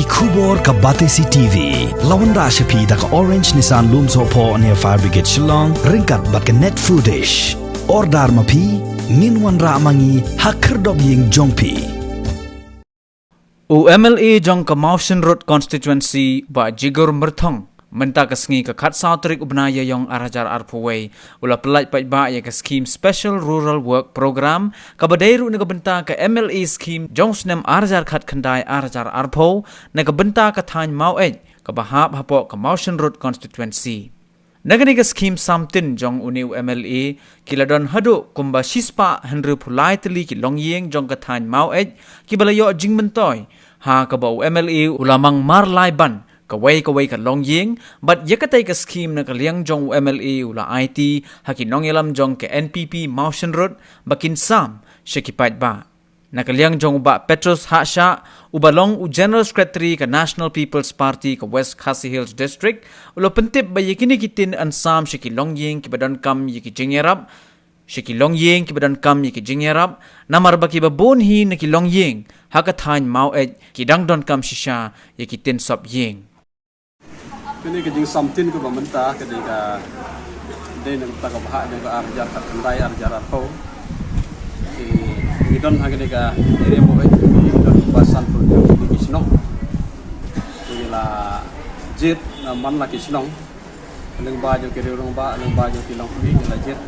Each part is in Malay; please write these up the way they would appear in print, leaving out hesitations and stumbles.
Kubor ka Batesi TV. Lawan Rashapi da ka Orange Nissan Lumso po near Fire Brigade Shillong. Ringkat bat ka net foodish. Ordar mapi. Minwan ra mangi hakerdog ying jongpi. UMLA jong ka Mountain Road constituency ba Jigur Merthong. Menta kasngi ka kat sautrik ubnaya yong arajar arpuway ula pelaj pa ba ya ka scheme special rural work program ka badairu na benta ka MLA scheme jongsnem arajar khat khandai arajar arpo na benta ka thain mau ka bahap hapo ka Mountain Road constituency nagani ka scheme samtin jong uniu MLA kiladon hadu kumba shispa henru phulai tli ki longyeng jong ka thain mau ki balayo jingmentoy ha ka ba MLA ulamang marlai ban kaway ka longyeng but yakatay ka scheme na kaliang jong MLA ula IT hakinong ilam jong ka NPP Mountain Road bakin sam syakipait ba nakaliang jong ba Petros Hasha ubalong u General Secretary ka National People's Party ka West Khasi Hills District ulo pentip ba yakini kitin ansam syakilongyeng kibadon kam yakijingerap Shikilongyeng kibadon kam yakijingerap namar ba kibabonhi na kilongyeng hakathain mauet kidangdon kam shisha yakitin sop yeng Kini kejing samtin ke pemerintah ketika dia nak tak bahak dengan arjar kendai arjar arpo. Kita ketika area boleh dan bahasan produk di Kisnong. Inilah jet man lah Kisnong. Leng baju kiri orang ba, leng baju kilong kiri inilah jet.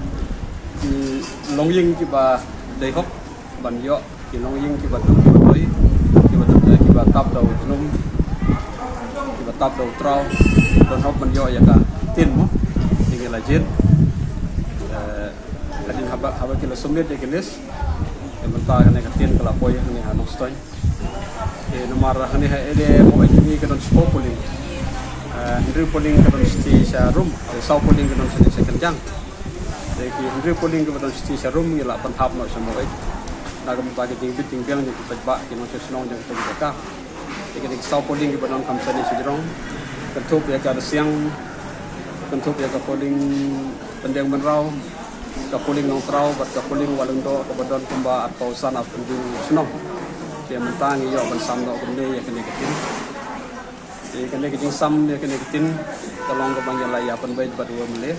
Longyeng kiba dehok banyo, kilong yeng kiba tu kiba toy, kiba tap daun tenum. Tap đầu trâu don hop man yo ya ka tin mo tinggal ajin adin haba kila sumit ya kilis mentah kan ka tin kala poy ni hanong stoy nomor hani ede mo ajini ka don spo poling ndri poling ka don sti sa room sau poling ka don sti sa kanjang ki ndri poling ka don sti sa room ila pan hap no sa mo na ka mpa ki ting biang ni ki ba ki no sa snong jang ka ketika sau polling ke badan kamsani sejrong kentup ya ke siang kentup ya ke polling pendeng menrau ke polling nongtrau bat ke polling walendo ke badan kumba atau sana penju senong dia mentangi yo bersam no kene ya kene ketin jadi kene kejing sam ya kene ketin tolong ke banyak laya penbaik batu mele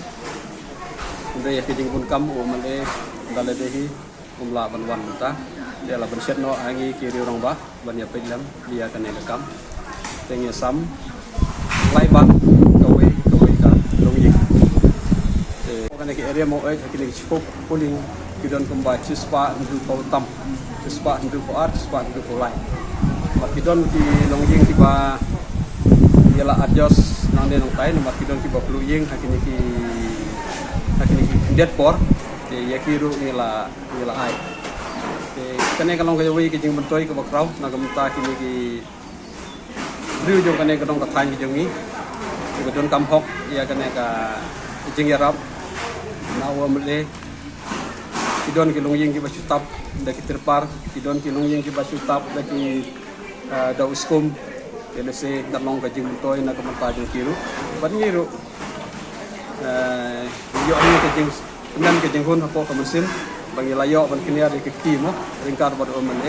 unda ya kejing pun kam mele dale dehi umla banwan muta dia lah bersiap no angi kiri orang bah banyak pelam dia akan nekam tengah sam laiban kawai ka longyeng kan ke area mau kini cukup puling kidon kembali cispa untuk pautam cispa untuk art cispa untuk lai makidon ki longyeng tiba ialah adjust nang den tai nomor kidon tiba pluyeng hakini ki deadport ya kiru nila ai kene kalong ka jawi kijing bentoy ka bakraw na gamta kini ki riu jong kene kadong ka thain kijong ni ko don kam hok ya kene ka kijing yarap na wa mele kidon ki longyeng ki basutap da ki terpar kidon ki longyeng ki basutap da ki da uskum ele se dalong ka jing bentoy na kamta jong kiru ban ngiru yo ni kijing kemudian kijing hun hapo ka mesin bagi layo ban kini ada ke kimo ringkar pada omel